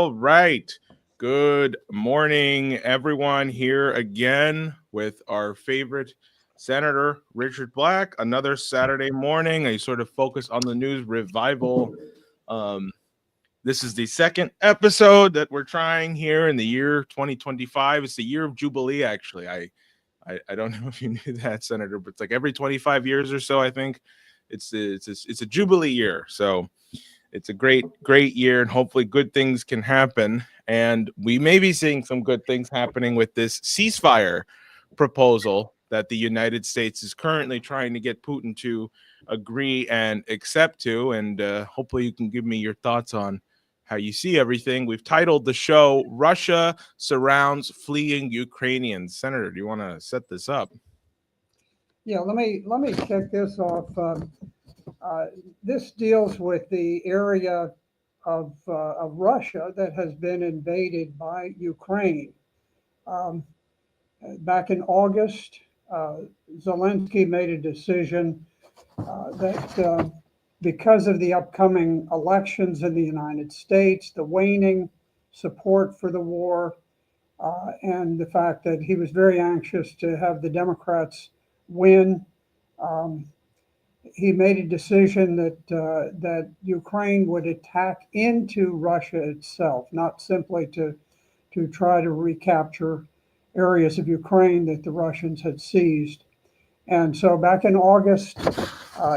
All right. Good morning, everyone. Here again with our favorite Senator Richard Black. Another Saturday morning, a sort of focus on the news revival. Um, this is the second episode that we're trying here in the year 2025. It's the year of Jubilee, actually. I don't know if you knew that, Senator, but it's like every 25 years or so, I think it's a Jubilee year. So it's a great year, and hopefully good things can happen. And we may be seeing some good things happening with this ceasefire proposal that the United States is currently trying to get Putin to agree and accept to. And hopefully you can give me your thoughts on how you see everything. We've titled the show "Russia Surrounds Fleeing Ukrainians." Senator, do you want to set this up? Yeah, let me kick this off. This deals with the area of Russia that has been invaded by Ukraine. Um, Back in August, Zelensky made a decision that because of the upcoming elections in the United States, the waning support for the war, and the fact that he was very anxious to have the Democrats win. Um, he made a decision that Ukraine would attack into Russia itself, not simply to try to recapture areas of Ukraine that the Russians had seized. And so back in August,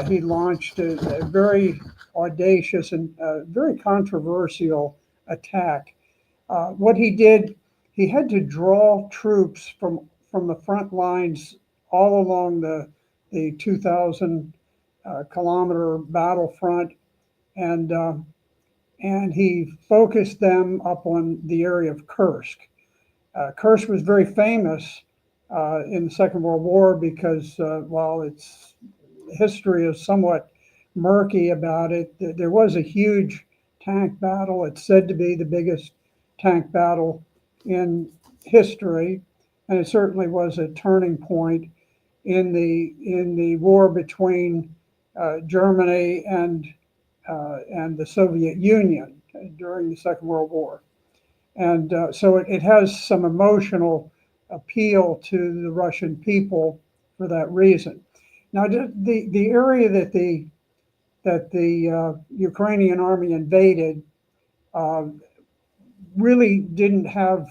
he launched a very audacious and very controversial attack. What he did, he had to draw troops from the front lines all along the 2,000 kilometer battlefront, and and he focused them up on the area of Kursk. Kursk was very famous in the Second World War because while its history is somewhat murky about it, there was a huge tank battle. It's said to be the biggest tank battle in history, and it certainly was a turning point in the war between Germany and the Soviet Union during the Second World War. And so it has some emotional appeal to the Russian people for that reason. Now, the area that the Ukrainian army invaded uh, really didn't have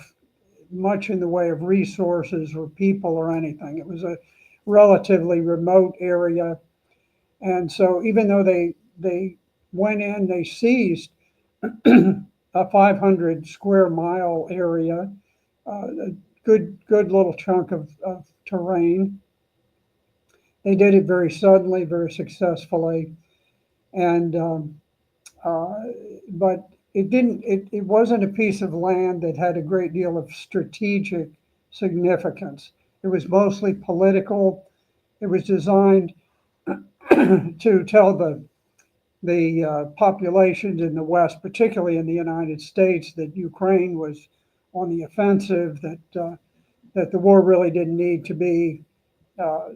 much in the way of resources or people or anything. It was a relatively remote area, and so even though they went in, they seized a 500 square mile area, a good little chunk of terrain. They did it very suddenly, very successfully, and uh, but it didn't. It wasn't a piece of land that had a great deal of strategic significance. It was mostly political. It was designed to tell the populations in the West, particularly in the United States, that Ukraine was on the offensive, that the war really didn't need to be uh,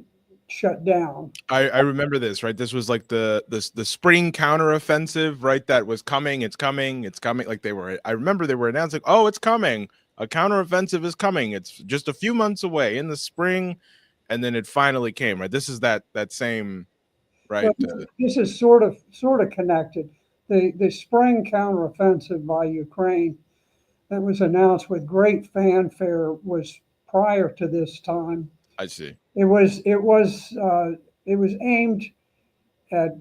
shut down. I remember this, right? This was like the spring counteroffensive, right? That was coming. It's coming. It's coming. Like they were. I remember they were announcing, "Oh, it's coming. A counteroffensive is coming. It's just a few months away in the spring," and then it finally came. Right. This is that same right. Well, this is sort of connected. The spring counteroffensive by Ukraine that was announced with great fanfare was prior to this time. I see. It was aimed at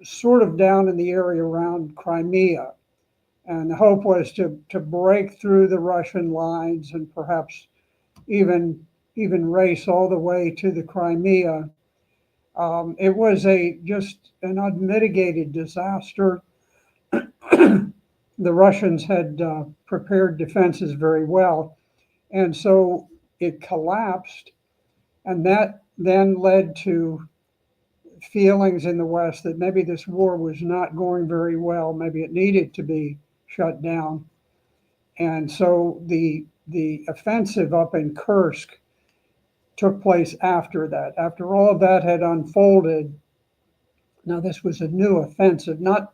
sort of down in the area around Crimea, and the hope was to break through the Russian lines and perhaps even race all the way to the Crimea. It was a just an unmitigated disaster. The Russians had prepared defenses very well, and so it collapsed, and that then led to feelings in the West that maybe this war was not going very well. Maybe it needed to be shut down, and so the offensive up in Kursk took place after that. After all of that had unfolded, now this was a new offensive, not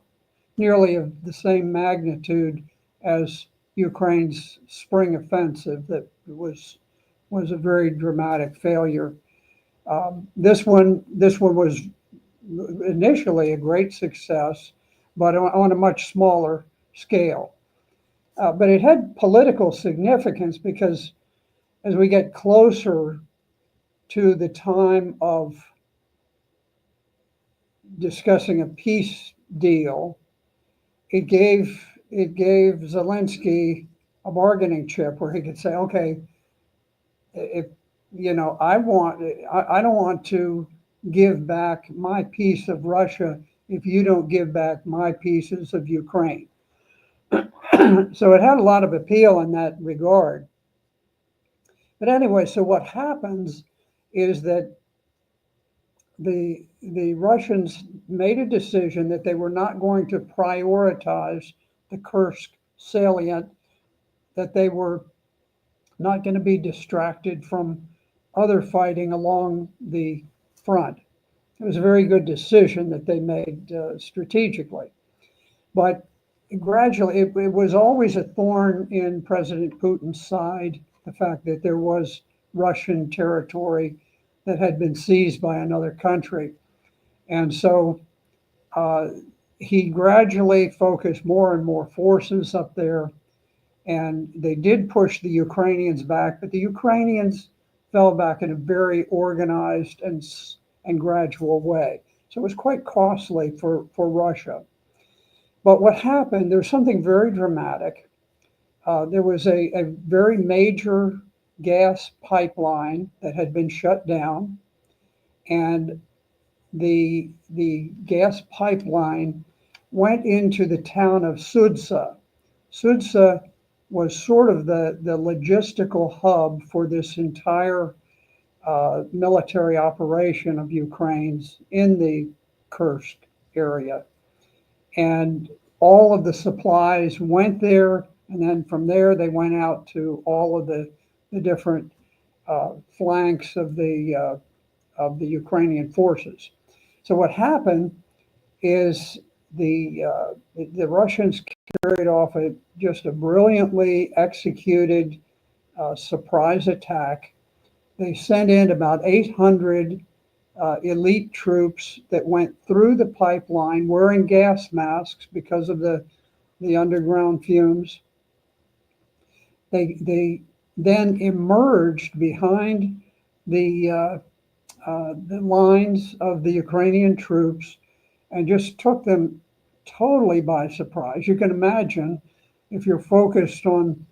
nearly of the same magnitude as Ukraine's spring offensive that was a very dramatic failure. This one was initially a great success, but on a much smaller scale. But it had political significance because as we get closer to the time of discussing a peace deal, it gave Zelensky a bargaining chip where he could say, okay, if I don't want to give back my piece of Russia if you don't give back my pieces of Ukraine. So it had a lot of appeal in that regard. But anyway, so what happens is that the Russians made a decision that they were not going to prioritize the Kursk salient, that they were not going to be distracted from other fighting along the front. It was a very good decision that they made strategically. But gradually, it was always a thorn in President Putin's side, the fact that there was Russian territory that had been seized by another country. And so uh, he gradually focused more and more forces up there. And they did push the Ukrainians back, but the Ukrainians fell back in a very organized and gradual way. So it was quite costly for Russia. But what happened, there's something very dramatic. There was a very major gas pipeline that had been shut down, and the gas pipeline went into the town of Sudza. Sudza was sort of the logistical hub for this entire military operation of Ukraine's in the Kursk area. And all of the supplies went there, and then from there they went out to all of the different flanks of the Ukrainian forces. So what happened is the Russians carried off just a brilliantly executed surprise attack. They sent in about 800 elite troops that went through the pipeline wearing gas masks because of the underground fumes. They then emerged behind the lines of the Ukrainian troops and just took them totally by surprise. You can imagine if you're focused on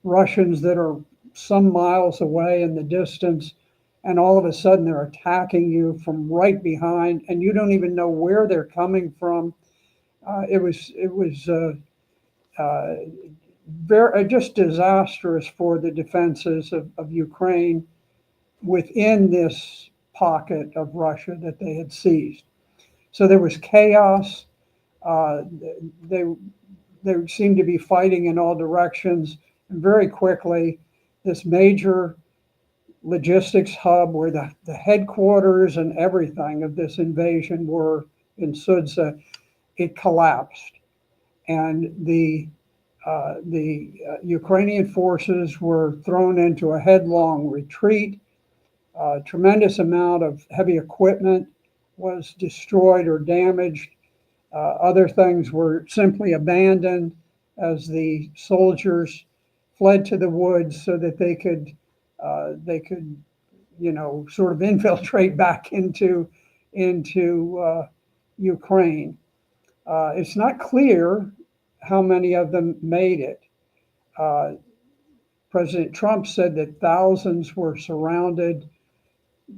Russians that are some miles away in the distance, and all of a sudden they're attacking you from right behind, and you don't even know where they're coming from. It was very just disastrous for the defenses of Ukraine within this pocket of Russia that they had seized. So there was chaos. Uh, they they seemed to be fighting in all directions, and very quickly, this major logistics hub where the headquarters and everything of this invasion were in Sudza, it collapsed, and the Ukrainian forces were thrown into a headlong retreat. A tremendous amount of heavy equipment was destroyed or damaged. Other things were simply abandoned as the soldiers fled to the woods so that they could, sort of infiltrate back into Ukraine. It's not clear how many of them made it. Uh, President Trump said that thousands were surrounded.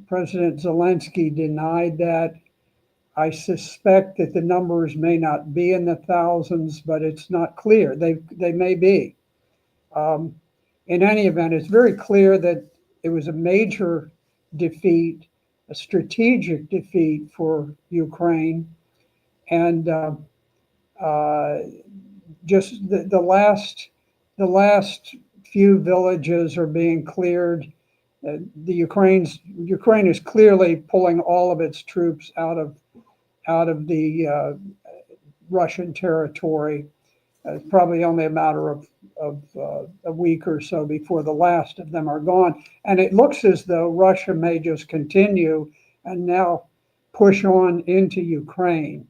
President Zelensky denied that. I suspect that the numbers may not be in the thousands, but it's not clear. They may be. Um, in any event, it's very clear that it was a major defeat, a strategic defeat for Ukraine, and uh, just the last few villages are being cleared. Ukraine is clearly pulling all of its troops out of the Russian territory. It's probably only a matter of a week or so before the last of them are gone. And it looks as though Russia may just continue and now push on into Ukraine.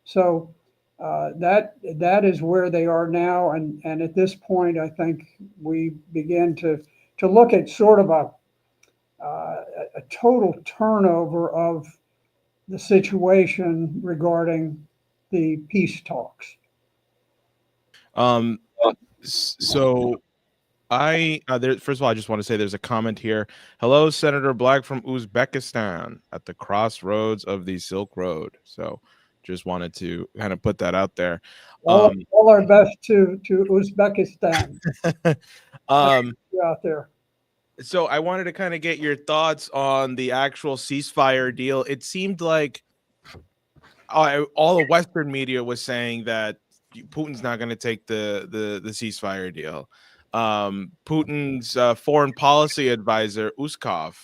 So that is where they are now. And at this point, I think we begin to look at sort of a total turnover of the situation regarding the peace talks. Um, so first of all, I just want to say there's a comment here. Hello, Senator Black from Uzbekistan at the crossroads of the Silk Road. So just wanted to kind of put that out there. All our best to Uzbekistan um, out there. so I wanted to kind of get your thoughts on the actual ceasefire deal. It seemed like all the Western media was saying that Putin's not going to take the ceasefire deal. Putin's foreign policy advisor Uskov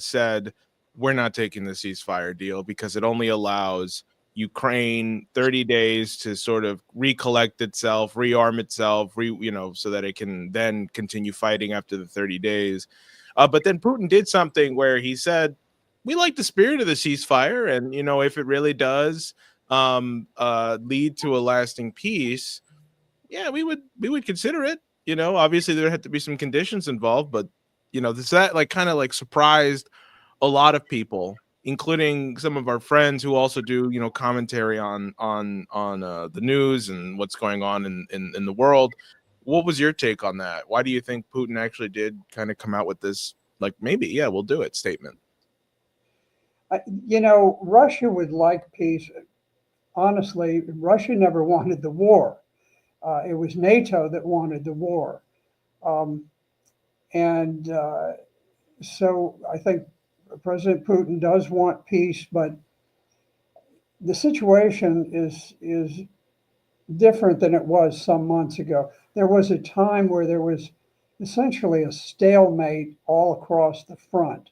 said we're not taking the ceasefire deal because it only allows Ukraine 30 days to sort of recollect itself, rearm itself, so that it can then continue fighting after the 30 days. But then Putin did something where he said, we like the spirit of the ceasefire, and if it really does lead to a lasting peace, yeah, we would consider it. Obviously there had to be some conditions involved, but that like kind of like surprised a lot of people, including some of our friends who also do commentary on the news and what's going on in the world. What was your take on that? Why do you think Putin actually did kind of come out with this, like, maybe, yeah, we'll do it statement? Russia would like peace. Honestly, Russia never wanted the war. It was NATO that wanted the war. Um, and so I think President Putin does want peace, but the situation is different than it was some months ago. There was a time where there was essentially a stalemate all across the front.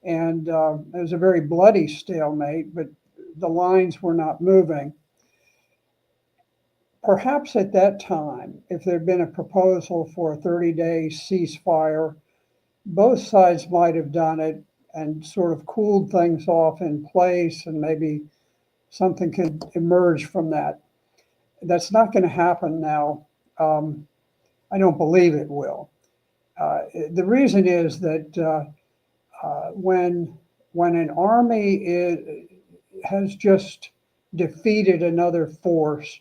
And it was a very bloody stalemate, but the lines were not moving. Perhaps at that time, if there had been a proposal for a 30-day ceasefire, both sides might have done it and sort of cooled things off in place, and maybe something could emerge from that. That's not going to happen now. I don't believe it will. The reason is that when an army has just defeated another force,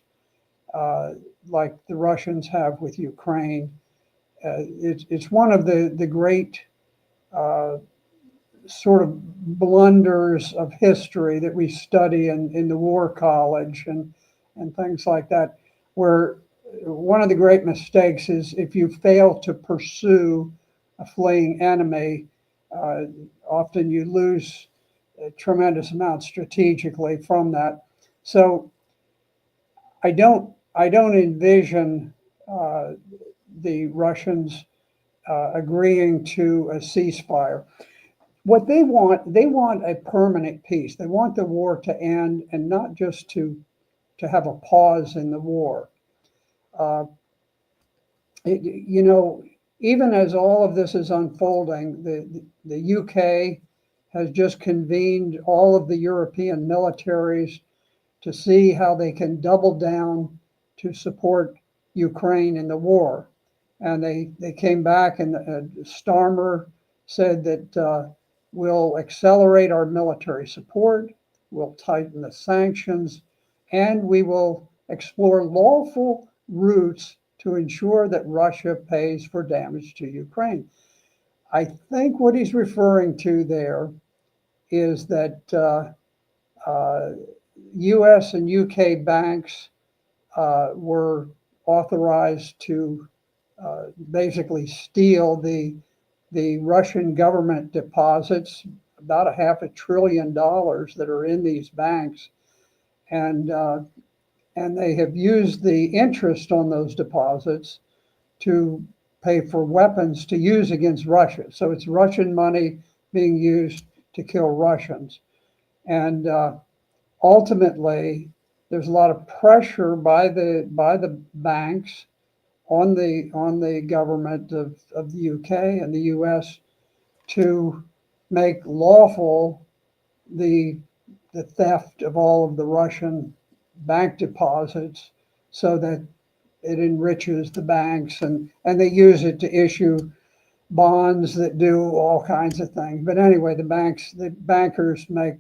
like the Russians have with Ukraine, it's one of the great sort of blunders of history that we study in the War College and things like that, where one of the great mistakes is if you fail to pursue a fleeing enemy, often you lose a tremendous amount strategically from that. So I don't envision the Russians agreeing to a ceasefire. What they want a permanent peace. They want the war to end, and not just to have a pause in the war. Uh, Even as all of this is unfolding, the UK has just convened all of the European militaries to see how they can double down to support Ukraine in the war. And they came back, and Starmer said that we'll accelerate our military support, we'll tighten the sanctions, and we will explore lawful routes to ensure that Russia pays for damage to Ukraine. I think what he's referring to there is that US and UK banks were authorized to basically steal the Russian government deposits, about $500 billion that are in these banks, and they have used the interest on those deposits to pay for weapons to use against Russia. So it's Russian money being used to kill Russians, and ultimately, There's a lot of pressure by the banks on the government of the UK and the US to make lawful the the theft of all of the Russian bank deposits so that it enriches the banks, and they use it to issue bonds that do all kinds of things. But anyway, the bankers make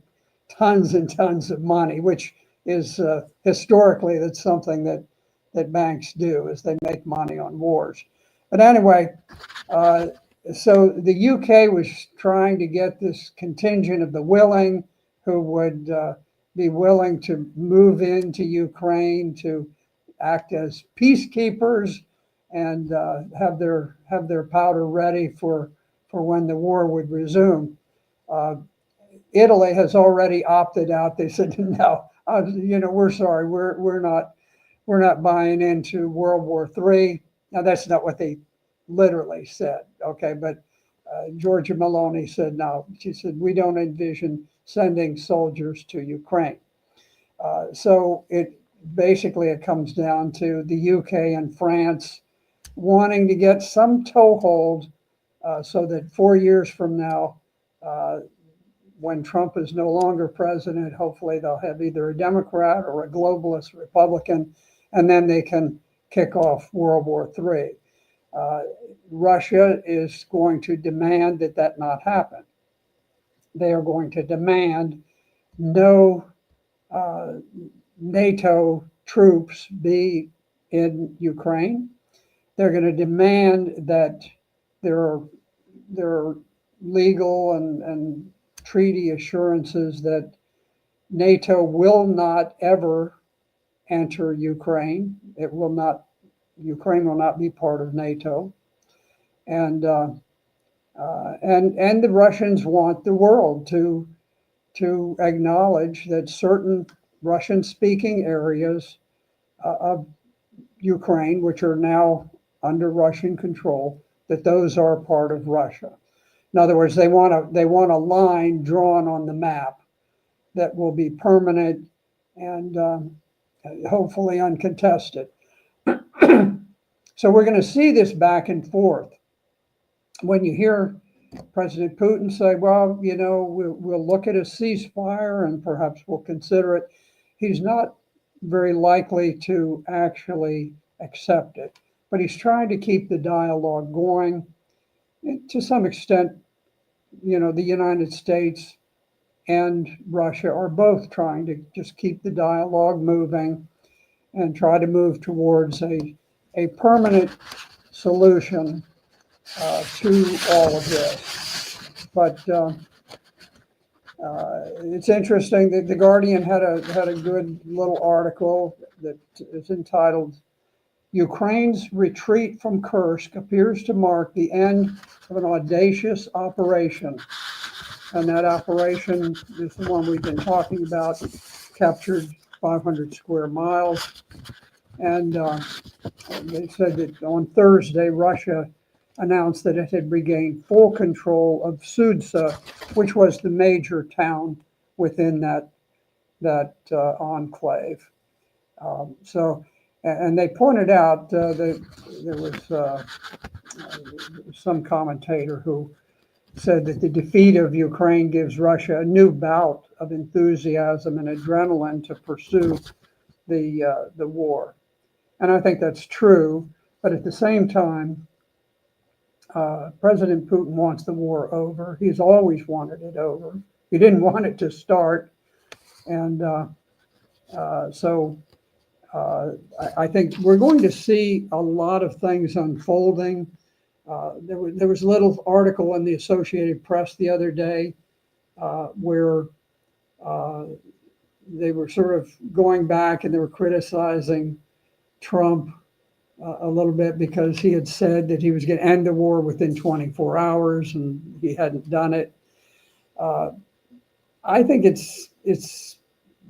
tons and tons of money, which is historically that's something that banks do is they make money on wars. But anyway, uh, so the UK was trying to get this contingent of the willing who would be willing to move into Ukraine to act as peacekeepers and have their powder ready for when the war would resume. Uh, Italy has already opted out. They said, no, we're sorry, we're not buying into World War III. Now that's not what they literally said, okay, but Giorgia Meloni said no. She said we don't envision sending soldiers to Ukraine. So it comes down to the UK and France wanting to get some toehold so that 4 years from now, uh, when Trump is no longer president, hopefully they'll have either a Democrat or a globalist Republican, and then they can kick off World War III. Uh, Russia is going to demand that not happen. They are going to demand no uh, NATO troops be in Ukraine. They're going to demand that there are legal and treaty assurances that NATO will not ever enter Ukraine. Ukraine will not be part of NATO, and the Russians want the world to acknowledge that certain Russian-speaking areas of Ukraine, which are now under Russian control, that those are part of Russia. In other words, they want a line drawn on the map that will be permanent and hopefully uncontested. So we're going to see this back and forth. When you hear President Putin say, well, we'll look at a ceasefire and perhaps we'll consider it, he's not very likely to actually accept it. But he's trying to keep the dialogue going. To some extent, the United States and Russia are both trying to just keep the dialogue moving and try to move towards a permanent solution to all of this. But it's interesting that the Guardian had a good little article that is entitled "Ukraine's Retreat from Kursk Appears to Mark the End of an Audacious Operation." And that operation is the one we've been talking about, captured 500 square miles. And they said that on Thursday, Russia announced that it had regained full control of Sudza, which was the major town within that enclave. And they pointed out that there was some commentator who said that the defeat of Ukraine gives Russia a new bout of enthusiasm and adrenaline to pursue the war. And I think that's true. But at the same time, President Putin wants the war over. He's always wanted it over. He didn't want it to start. And so I think we're going to see a lot of things unfolding. There was a little article in the Associated Press the other day where they were sort of going back and they were criticizing Trump a little bit because he had said that he was going to end the war within 24 hours and he hadn't done it. I think it's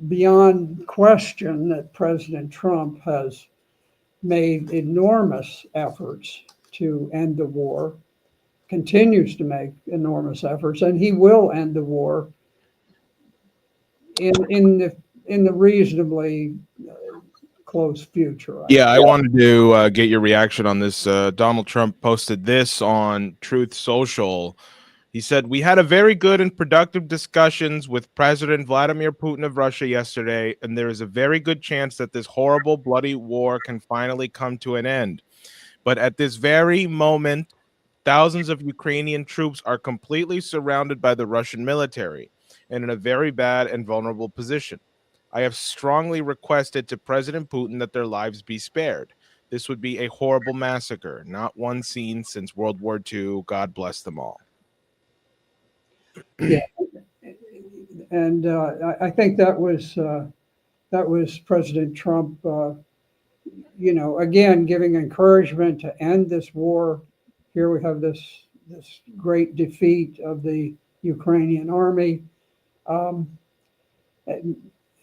beyond question that President Trump has made enormous efforts to end the war, continues to make enormous efforts, and he will end the war in the in the reasonably close future. Yeah, I wanted to get your reaction on this. Donald Trump posted this on Truth Social. He said, "We had a very good and productive discussions with President Vladimir Putin of Russia yesterday, and there is a very good chance that this horrible, bloody war can finally come to an end. But at this very moment, thousands of Ukrainian troops are completely surrounded by the Russian military and in a very bad and vulnerable position. I have strongly requested to President Putin that their lives be spared. This would be a horrible massacre, not one seen since World War II. God bless them all." Yeah, and I think that was President Trump. Again, giving encouragement to end this war. Here we have this great defeat of the Ukrainian army. Um,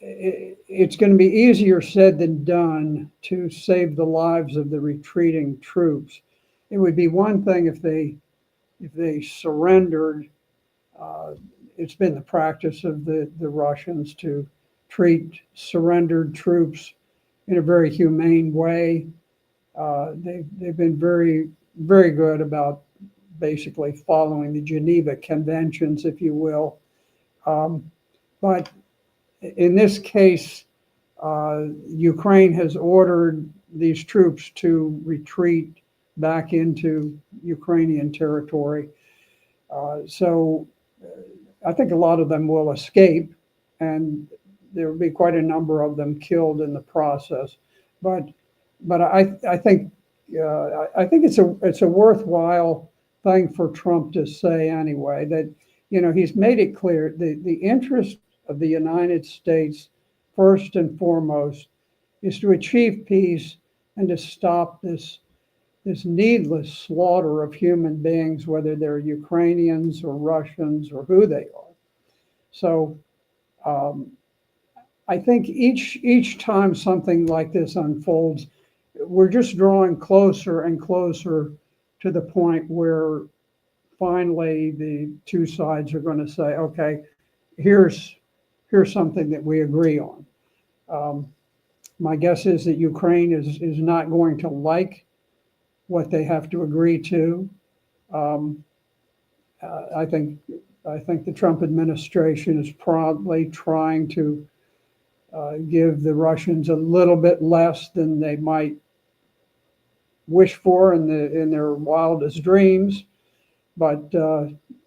it's going to be easier said than done to save the lives of the retreating troops. It would be one thing if they surrendered. It's been the practice of the Russians to treat surrendered troops in a very humane way. They've been very, very good about basically following the Geneva Conventions, if you will. But in this case, Ukraine has ordered these troops to retreat back into Ukrainian territory. So I think a lot of them will escape, and there will be quite a number of them killed in the process. But I think it's a worthwhile thing for Trump to say anyway. That he's made it clear the interest of the United States first and foremost is to achieve peace and to stop this needless slaughter of human beings, whether they're Ukrainians or Russians or who they are. So I think each time something like this unfolds, we're just drawing closer and closer to the point where finally the two sides are going to say, okay, here's something that we agree on. My guess is that Ukraine is not going to like what they have to agree to. Um, I think the Trump administration is probably trying to give the Russians a little bit less than they might wish for in their wildest dreams, but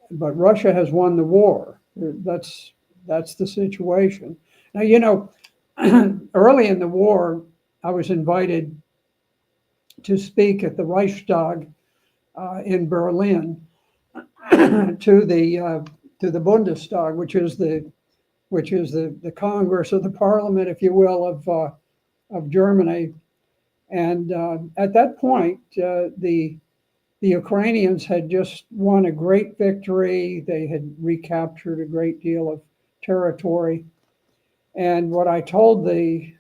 Russia has won the war. That's the situation. Now, early in the war, I was invited to speak at the Reichstag in Berlin to the Bundestag, which is the Congress or the Parliament, if you will, of Germany. And at that point, the Ukrainians had just won a great victory. They had recaptured a great deal of territory. And what I told the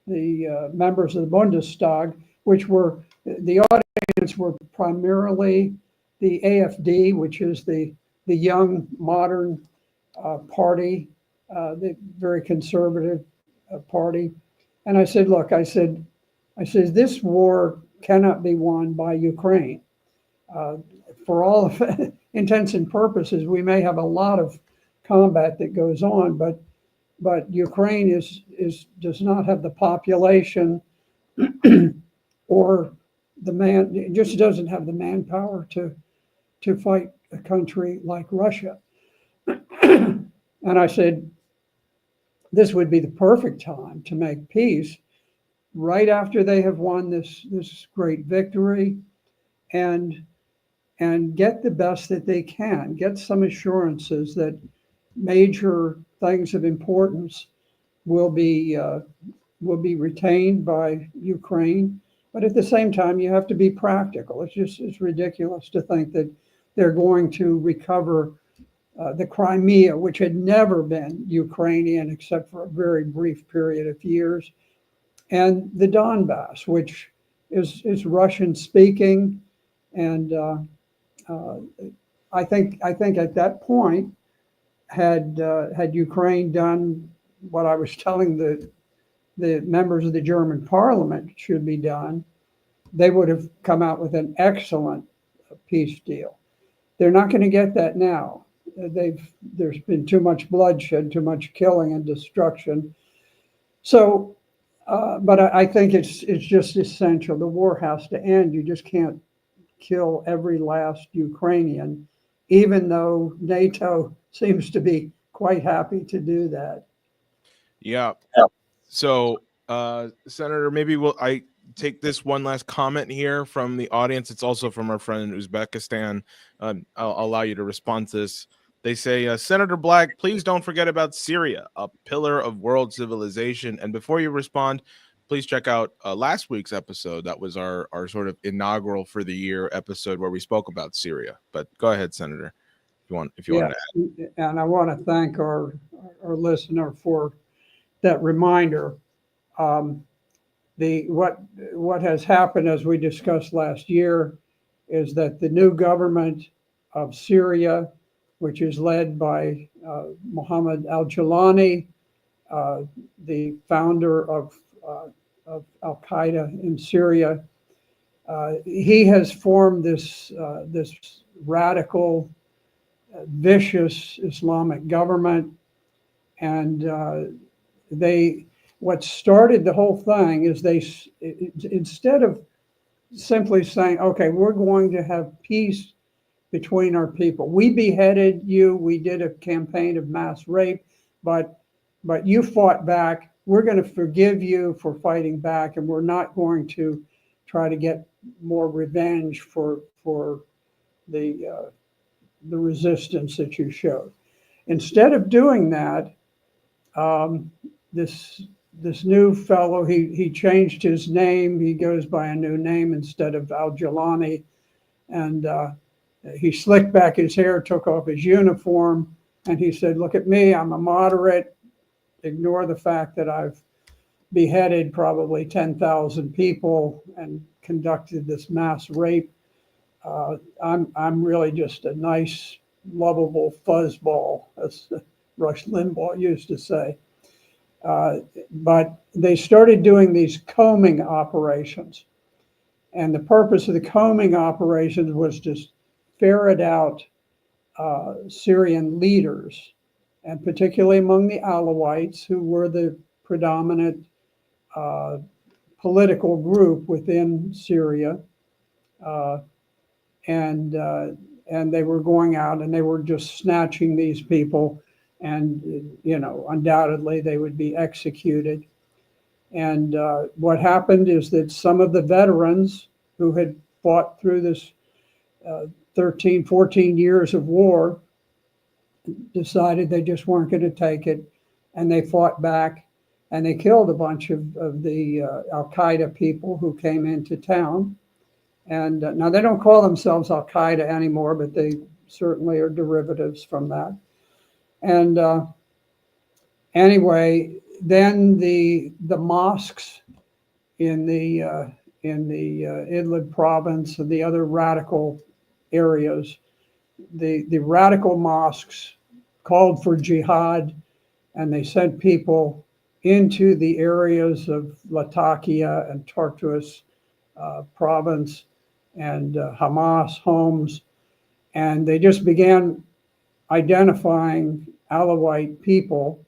members of the Bundestag, which were the audience were primarily the AfD, which is the young modern party, the very conservative party. And I said, look, I said, this war cannot be won by Ukraine. For all of intents and purposes, we may have a lot of combat that goes on, but Ukraine does not have the population or it just doesn't have the manpower to fight a country like Russia. And I said, this would be the perfect time to make peace right after they have won this great victory and get the best that they can, get some assurances that major things of importance will be retained by Ukraine. But at the same time, you have to be practical. It's ridiculous to think that they're going to recover the Crimea, which had never been Ukrainian except for a very brief period of years, and the Donbass, which is Russian speaking. And I think at that point, had Ukraine done what I was telling the members of the German parliament should be done, they would have come out with an excellent peace deal. They're not going to get that now. There's been too much bloodshed, too much killing and destruction. So, but I think it's just essential. The war has to end. You just can't kill every last Ukrainian, even though NATO seems to be quite happy to do that. Yeah. So, Senator, maybe I take this one last comment here from the audience. It's also from our friend in Uzbekistan. I'll allow you to respond to this. They say, Senator Black, please don't forget about Syria, a pillar of world civilization. And before you respond, please check out last week's episode. That was our sort of inaugural for the year episode where we spoke about Syria. But go ahead, Senator, if you want to add. And I want to thank our listener for that reminder. What has happened, as we discussed last year, is that the new government of Syria, which is led by Mohammed al-Julani, the founder of Al Qaeda in Syria, he has formed this radical, vicious Islamic government, and what started the whole thing is instead of simply saying, okay, we're going to have peace between our people. We beheaded you. We did a campaign of mass rape, but you fought back. We're going to forgive you for fighting back, and we're not going to try to get more revenge for the resistance that you showed. Instead of doing that, this new fellow, he changed his name. He goes by a new name instead of al-Julani, and he slicked back his hair, took off his uniform, and he said, look at me, I'm a moderate. Ignore the fact that I've beheaded probably 10,000 people and conducted this mass rape. I'm really just a nice, lovable fuzzball, as Rush Limbaugh used to say. But they started doing these combing operations. And the purpose of the combing operations was to ferret out Syrian leaders, and particularly among the Alawites, who were the predominant political group within Syria. And they were going out and they were just snatching these people, and undoubtedly they would be executed. And what happened is that some of the veterans who had fought through this 13, 14 years of war decided they just weren't going to take it, and they fought back, and they killed a bunch of the Al Qaeda people who came into town. And now they don't call themselves Al Qaeda anymore, but they certainly are derivatives from that. And anyway, then the mosques in the Idlib province and the other radical areas, the radical mosques called for jihad, and they sent people into the areas of Latakia and Tartus province and Hamas homes, and they just began identifying Alawite people.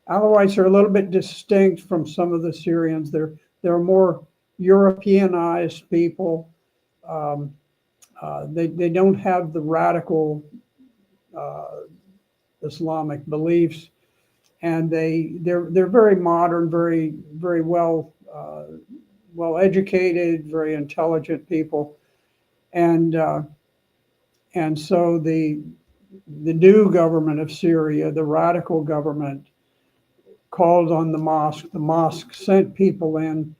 Alawites are a little bit distinct from some of the Syrians. They're more Europeanized people. They don't have the radical Islamic beliefs, and they're very modern, very very well educated, very intelligent people, and so the new government of Syria, the radical government, called on the mosque. The mosque sent people in,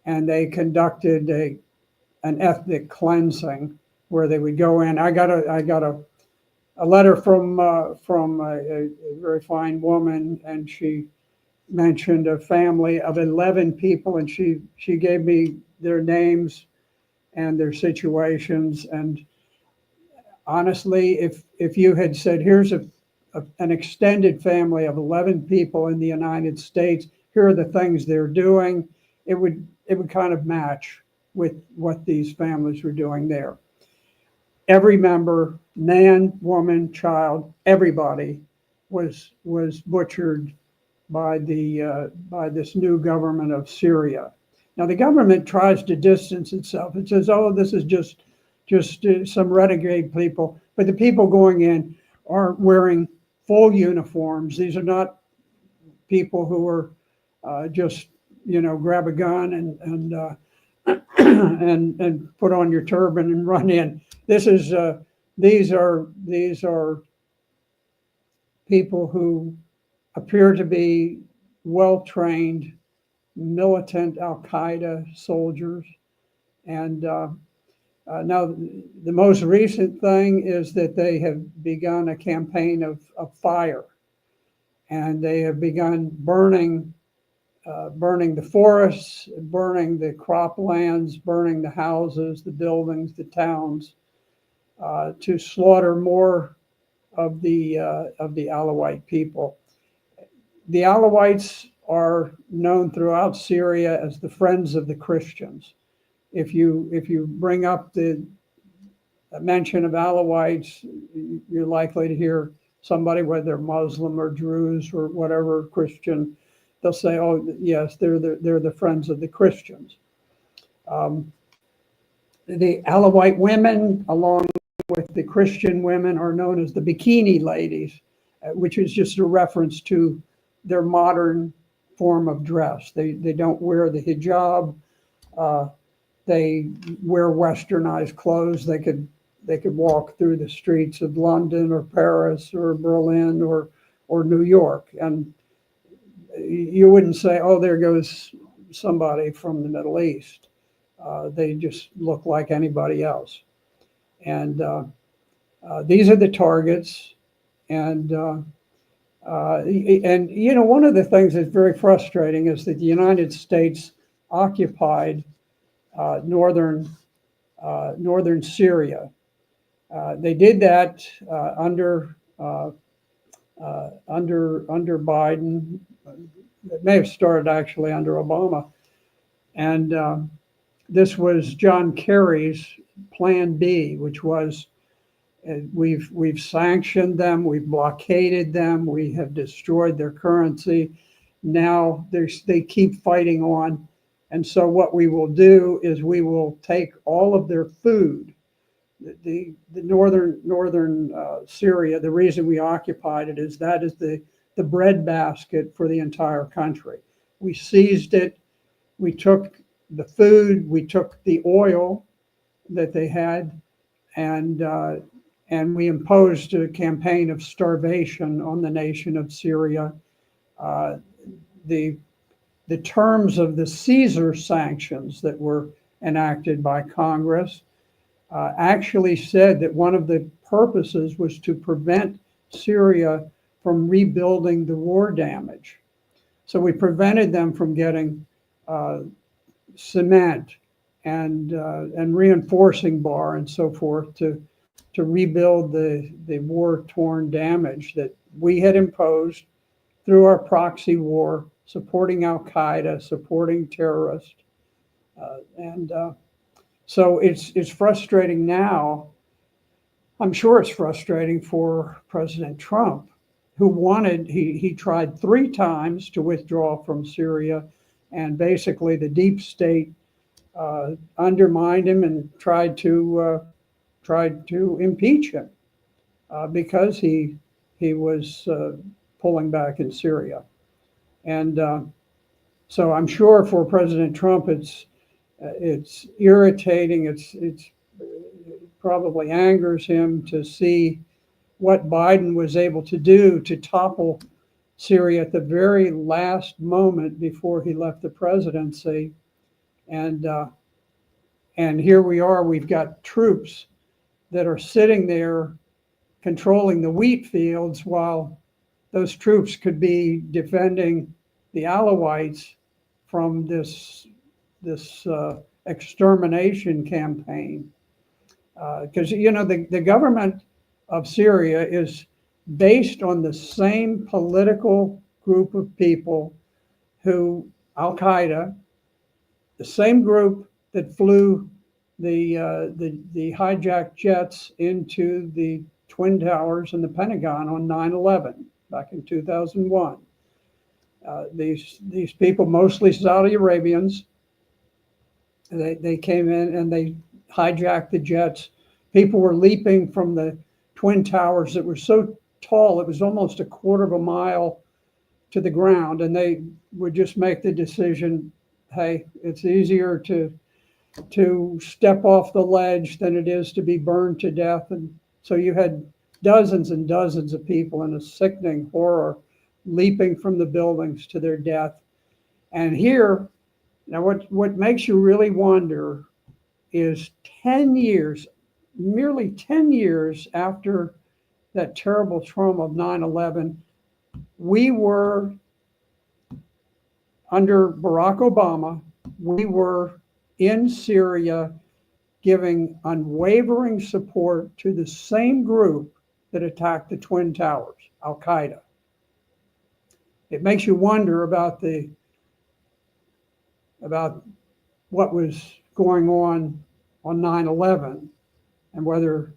and they conducted an ethnic cleansing where they would go in. I got a letter from a very fine woman, and she mentioned a family of 11 people, and she gave me their names and their situations. And honestly, if you had said, here's a an extended family of 11 people in the United States. Here are the things they're doing. It would kind of match with what these families were doing there. Every member, man, woman, child, everybody was butchered by this new government of Syria. Now the government tries to distance itself. It says, "Oh, this is just some renegade people," but the people going in are wearing full uniforms. These are not people who are just grab a gun and put on your turban and run in. These are people who appear to be well-trained, militant Al-Qaeda soldiers. And now the most recent thing is that they have begun a campaign of fire, and they have begun burning the forests, burning the croplands, burning the houses, the buildings, the towns, to slaughter more of the Alawite people. The Alawites are known throughout Syria as the friends of the Christians. If you bring up the mention of Alawites, you're likely to hear somebody, whether they're Muslim or Druze or whatever Christian, they'll say, "Oh, yes, they're the friends of the Christians." The Alawite women, along with the Christian women, are known as the bikini ladies, which is just a reference to their modern form of dress. They don't wear the hijab. They wear westernized clothes. They could walk through the streets of London or Paris or Berlin or New York, and you wouldn't say, "Oh, there goes somebody from the Middle East." They just look like anybody else. And these are the targets. And one of the things that's very frustrating is that the United States occupied northern Syria. They did that under Biden. It may have started actually under Obama, and this was John Kerry's Plan B, which was we've sanctioned them, we've blockaded them, we have destroyed their currency. Now they keep fighting on, and so what we will do is we will take all of their food. The northern Syria. The reason we occupied it is that is the breadbasket for the entire country. We seized it. We took the food. We took the oil that they had, and we imposed a campaign of starvation on the nation of Syria. The terms of the Caesar sanctions that were enacted by Congress actually said that one of the purposes was to prevent Syria from rebuilding the war damage. So we prevented them from getting cement and reinforcing bar and so forth to rebuild the war-torn damage that we had imposed through our proxy war, supporting Al-Qaeda, supporting terrorists, so it's frustrating now. I'm sure it's frustrating for President Trump, who he tried 3 times to withdraw from Syria, and basically the deep state undermined him and tried to impeach him because he was pulling back in Syria. And so I'm sure for President Trump, it's irritating. It probably angers him to see what Biden was able to do to topple Syria at the very last moment before he left the presidency. And here we are. We've got troops that are sitting there controlling the wheat fields while those troops could be defending the Alawites from this extermination campaign, because the government of Syria is based on the same political group of people who, Al Qaeda, the same group that flew the hijacked jets into the Twin Towers and the Pentagon on 9/11 back in 2001. These people, mostly Saudi Arabians, they came in and they hijacked the jets. People were leaping from the Twin Towers that were so tall, it was almost a quarter of a mile to the ground. And they would just make the decision, hey, it's easier to step off the ledge than it is to be burned to death. And so you had dozens and dozens of people in a sickening horror leaping from the buildings to their death. And here, now what makes you really wonder is 10 years, merely 10 years after that terrible trauma of 9/11, we were, under Barack Obama, we were in Syria giving unwavering support to the same group that attacked the Twin Towers, Al Qaeda. It makes you wonder about what was going on 9/11 and whether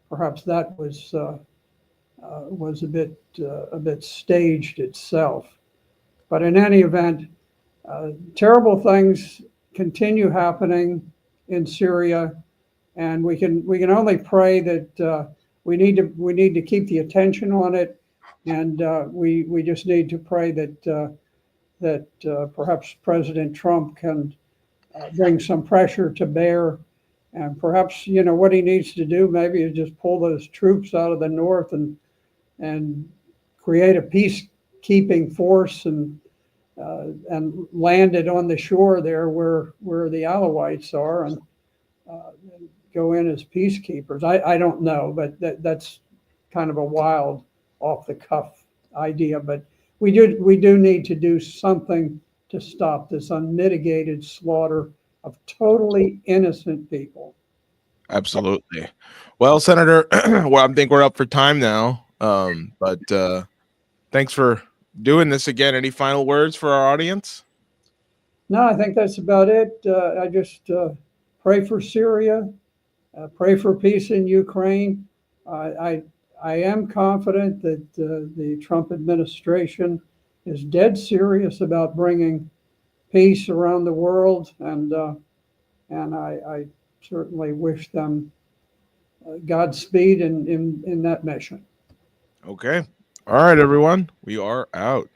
perhaps that was a bit staged itself. But in any event, terrible things continue happening in Syria, and we can only pray that we need to keep the attention on it, and we just need to pray that perhaps President Trump can bring some pressure to bear, and perhaps what he needs to do maybe is just pull those troops out of the north and create a peacekeeping force and land it on the shore there where the Alawites are and go in as peacekeepers. I don't know, but that's kind of a wild, off the cuff idea. But we do need to do something to stop this unmitigated slaughter of totally innocent people. Absolutely. Well, Senator, well, I think we're up for time now. But thanks for doing this again. Any final words for our audience? No, I think that's about it. I just pray for Syria, pray for peace in Ukraine. I am confident that the Trump administration is dead serious about bringing peace around the world, and I certainly wish them Godspeed in that mission. Okay. All right, everyone. We are out.